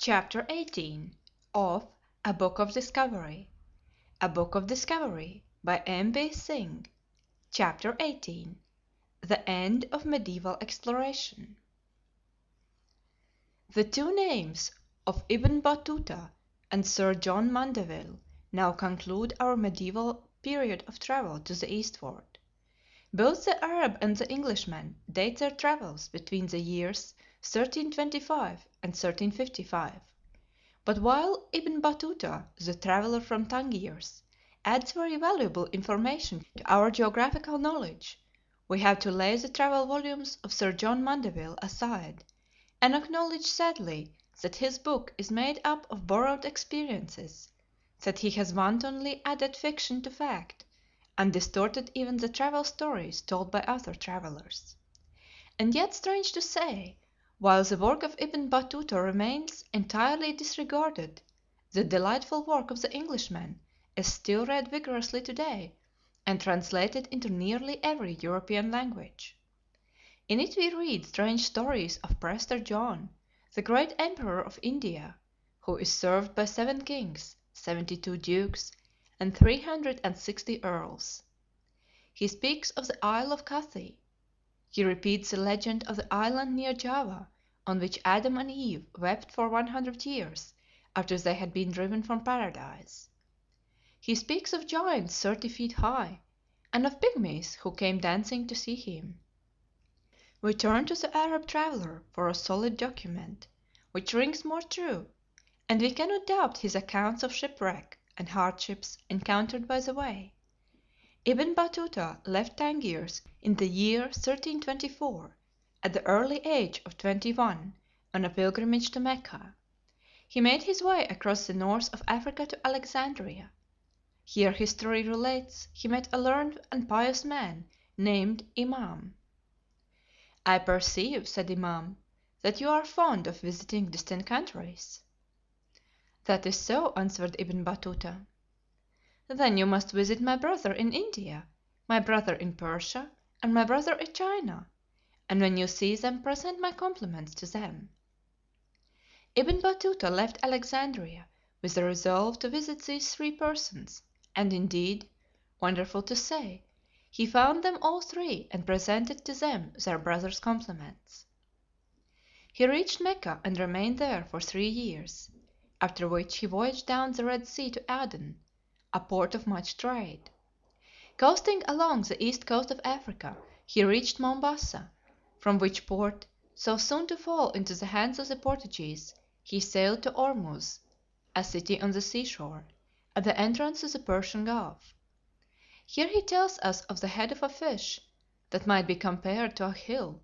Chapter 18 of A Book of Discovery. A Book of Discovery by M.B. Singh. Chapter 18 The End of Medieval Exploration. The two names of Ibn Batuta and Sir John Mandeville now conclude our medieval period of travel to the eastward. Both the Arab and the Englishman date their travels between the years 1325 and 1355. But while Ibn Batuta, the traveler from Tangiers, adds very valuable information to our geographical knowledge, we have to lay the travel volumes of Sir John Mandeville aside and acknowledge sadly that his book is made up of borrowed experiences, that he has wantonly added fiction to fact, and distorted even the travel stories told by other travelers. And yet, strange to say, while the work of Ibn Batuta remains entirely disregarded, the delightful work of the Englishman is still read vigorously today and translated into nearly every European language. In it we read strange stories of Prester John, the great Emperor of India, who is served by 7 kings, 72 dukes, and 360 earls. He speaks of the Isle of Cathay. He repeats the legend of the island near Java on which Adam and Eve wept for 100 years after they had been driven from paradise. He speaks of giants 30 feet high, and of pygmies who came dancing to see him. We turn to the Arab traveller for a solid document, which rings more true, and we cannot doubt his accounts of shipwreck and hardships encountered by the way. Ibn Batuta left Tangiers in the year 1324, at the early age of 21, on a pilgrimage to Mecca. He made his way across the north of Africa to Alexandria. Here history relates he met a learned and pious man named Imam. "I perceive," said Imam, "that you are fond of visiting distant countries." "That is so," answered Ibn Batuta. "Then you must visit my brother in India, my brother in Persia, and my brother in China, and when you see them present my compliments to them." Ibn Batuta left Alexandria with the resolve to visit these 3 persons, and indeed, wonderful to say, he found them all 3 and presented to them their brother's compliments. He reached Mecca and remained there for 3 years, after which he voyaged down the Red Sea to Aden, a port of much trade. Coasting along the east coast of Africa, he reached Mombasa, from which port, so soon to fall into the hands of the Portuguese, he sailed to Ormuz, a city on the seashore, at the entrance to the Persian Gulf. Here he tells us of the head of a fish that might be compared to a hill.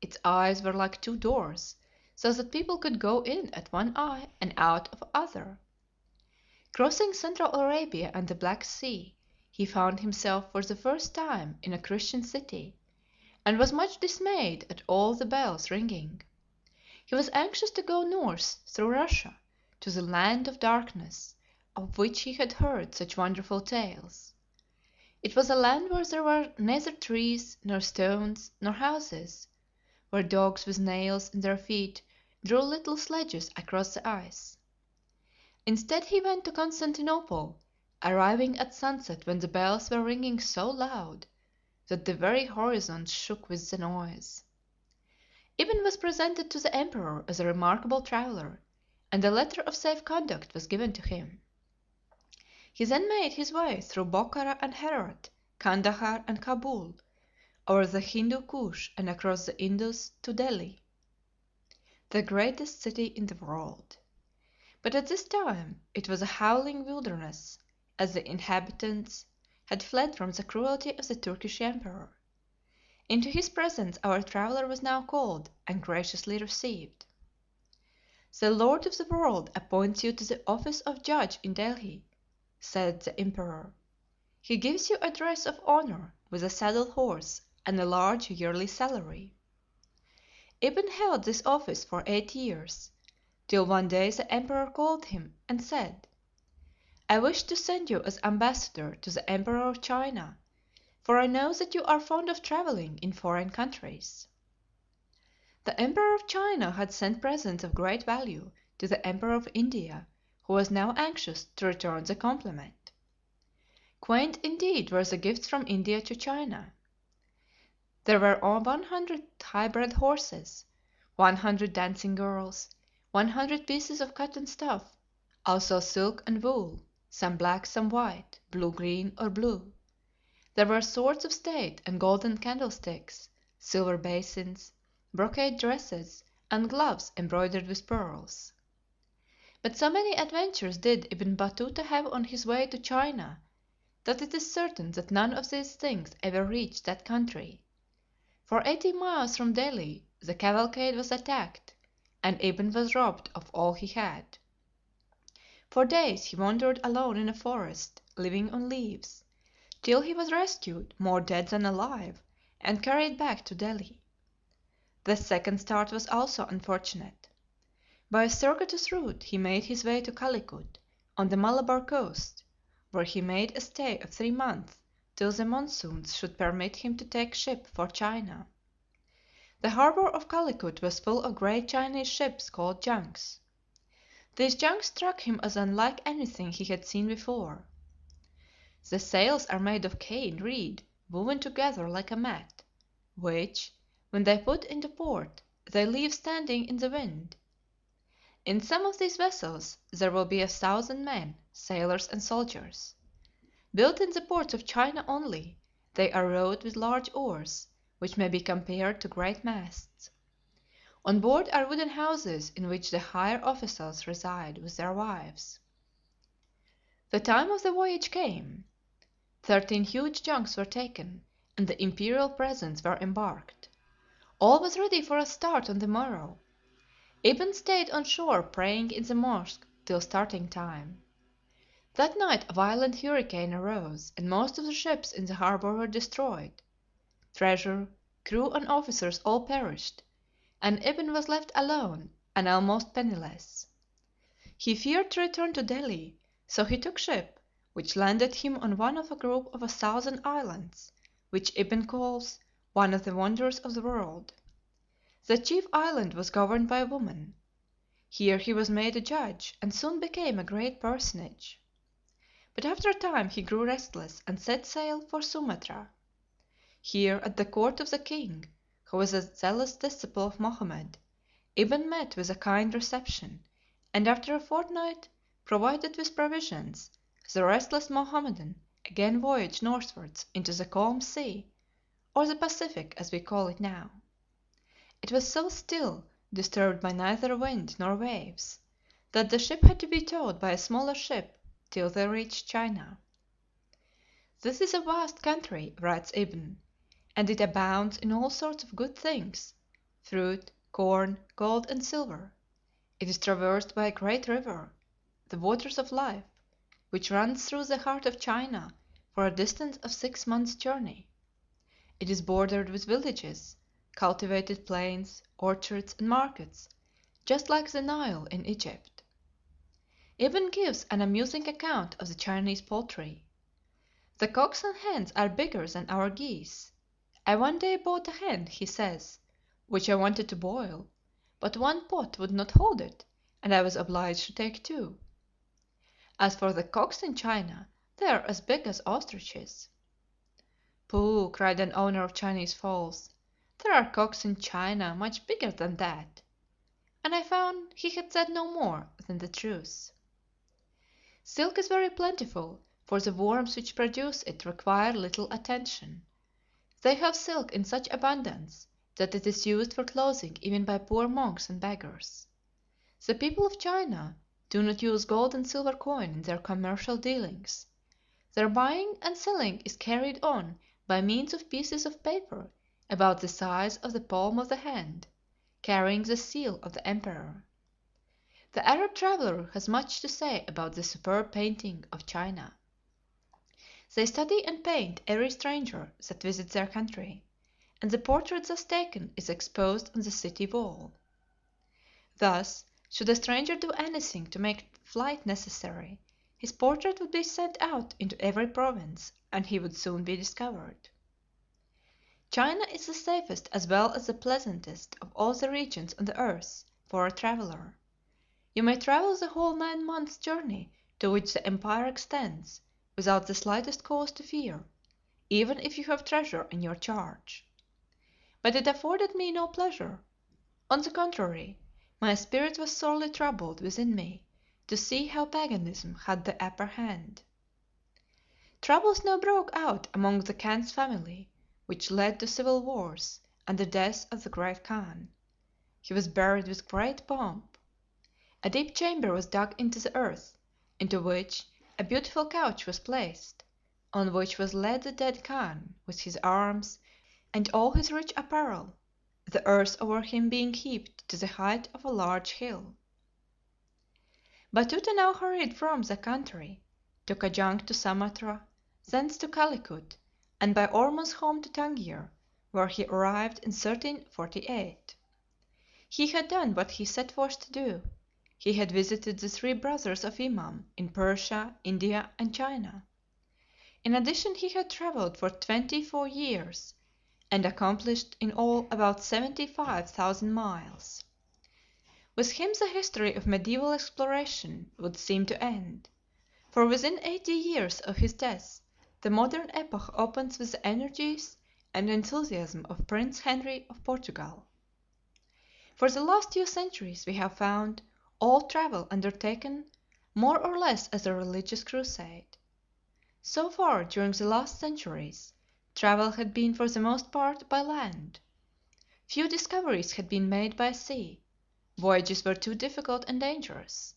Its eyes were like 2 doors, so that people could go in at one eye and out of other. Crossing Central Arabia and the Black Sea, he found himself for the first time in a Christian city, and was much dismayed at all the bells ringing. He was anxious to go north through Russia to the Land of Darkness, of which he had heard such wonderful tales. It was a land where there were neither trees, nor stones, nor houses, where dogs with nails in their feet drew little sledges across the ice. Instead he went to Constantinople, arriving at sunset when the bells were ringing so loud that the very horizon shook with the noise. Ibn was presented to the emperor as a remarkable traveler, and a letter of safe conduct was given to him. He then made his way through Bokhara and Herat, Kandahar and Kabul, over the Hindu Kush and across the Indus to Delhi, the greatest city in the world. But at this time it was a howling wilderness, as the inhabitants had fled from the cruelty of the Turkish emperor. Into his presence our traveler was now called and graciously received. "The Lord of the World appoints you to the office of judge in Delhi," said the emperor. "He gives you a dress of honor with a saddle horse and a large yearly salary." Ibn held this office for 8 years, till one day the emperor called him and said, "I wish to send you as ambassador to the Emperor of China, for I know that you are fond of traveling in foreign countries." The Emperor of China had sent presents of great value to the Emperor of India, who was now anxious to return the compliment. Quaint indeed were the gifts from India to China. There were 100 high bred horses, 100 dancing girls, 100 pieces of cotton stuff, also silk and wool, some black, some white, blue green, or blue. There were swords of state and golden candlesticks, silver basins, brocade dresses, and gloves embroidered with pearls. But so many adventures did Ibn Batuta have on his way to China that it is certain that none of these things ever reached that country. For 80 miles from Delhi the cavalcade was attacked, and Ibn was robbed of all he had. For days he wandered alone in a forest, living on leaves, till he was rescued, more dead than alive, and carried back to Delhi. The second start was also unfortunate. By a circuitous route he made his way to Calicut, on the Malabar coast, where he made a stay of 3 months till the monsoons should permit him to take ship for China. The harbor of Calicut was full of great Chinese ships called junks. These junks struck him as unlike anything he had seen before. The sails are made of cane reed woven together like a mat, which, when they put into port, they leave standing in the wind. In some of these vessels there will be 1,000 men, sailors and soldiers. Built in the ports of China only, they are rowed with large oars, which may be compared to great masts. On board are wooden houses in which the higher officers reside with their wives. The time of the voyage came. 13 huge junks were taken, and the imperial presents were embarked. All was ready for a start on the morrow. Ibn stayed on shore praying in the mosque till starting time. That night a violent hurricane arose, and most of the ships in the harbor were destroyed. Treasure, crew, and officers all perished, and Ibn was left alone and almost penniless. He feared to return to Delhi, so he took ship, which landed him on one of a group of 1,000 islands, which Ibn calls one of the wonders of the world. The chief island was governed by a woman. Here he was made a judge, and soon became a great personage. But after a time he grew restless and set sail for Sumatra. Here, at the court of the king, who was a zealous disciple of Mohammed, Ibn met with a kind reception, and after a fortnight, provided with provisions, the restless Mohammedan again voyaged northwards into the calm sea, or the Pacific as we call it now. It was so still, disturbed by neither wind nor waves, that the ship had to be towed by a smaller ship till they reached China. "This is a vast country," writes Ibn, "and it abounds in all sorts of good things, fruit, corn, gold, and silver. It is traversed by a great river, the Waters of Life, which runs through the heart of China for a distance of 6 months' journey. It is bordered with villages, cultivated plains, orchards, and markets, just like the Nile in Egypt." Ibn gives an amusing account of the Chinese poultry. "The cocks and hens are bigger than our geese. I one day bought a hen," he says, "which I wanted to boil, but one pot would not hold it, and I was obliged to take two. As for the cocks in China, they are as big as ostriches." "Pooh!" cried an owner of Chinese fowls, "there are cocks in China much bigger than that," and I found he had said no more than the truth. Silk is very plentiful, for the worms which produce it require little attention. They have silk in such abundance that it is used for clothing even by poor monks and beggars. The people of China do not use gold and silver coin in their commercial dealings. Their buying and selling is carried on by means of pieces of paper about the size of the palm of the hand, carrying the seal of the emperor. The Arab traveler has much to say about the superb painting of China. They study and paint every stranger that visits their country, and the portrait thus taken is exposed on the city wall. Thus, should a stranger do anything to make flight necessary, his portrait would be sent out into every province, and he would soon be discovered. China is the safest as well as the pleasantest of all the regions on the earth for a traveler. You may travel the whole 9 months' journey to which the empire extends, without the slightest cause to fear, even if you have treasure in your charge. But it afforded me no pleasure. On the contrary, my spirit was sorely troubled within me to see how paganism had the upper hand. Troubles now broke out among the Khan's family, which led to civil wars and the death of the great Khan. He was buried with great pomp. A deep chamber was dug into the earth, into which a beautiful couch was placed, on which was laid the dead Khan with his arms and all his rich apparel, the earth over him being heaped to the height of a large hill. Batuta now hurried from the country, took a junk to Sumatra, thence to Calicut, and by Ormuz home to Tangier, where he arrived in 1348. He had done what he set forth to do. He had visited the three brothers of Imam in Persia, India, and China. In addition he had travelled for 24 years and accomplished in all about 75,000 miles. With him the history of medieval exploration would seem to end, for within 80 years of his death the modern epoch opens with the energies and enthusiasm of Prince Henry of Portugal. For the last 2 centuries we have found all travel undertaken more or less as a religious crusade. So far during the last centuries, travel had been for the most part by land. Few discoveries had been made by sea. Voyages were too difficult and dangerous.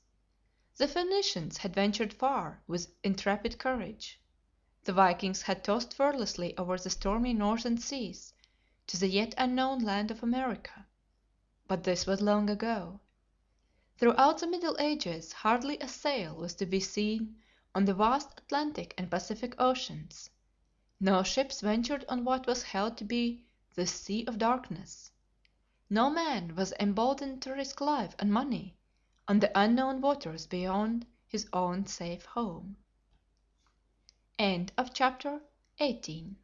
The Phoenicians had ventured far with intrepid courage. The Vikings had tossed fearlessly over the stormy northern seas to the yet unknown land of America. But this was long ago. Throughout the Middle Ages hardly a sail was to be seen on the vast Atlantic and Pacific Oceans. No ships ventured on what was held to be the Sea of Darkness. No man was emboldened to risk life and money on the unknown waters beyond his own safe home. CHAPTER 19.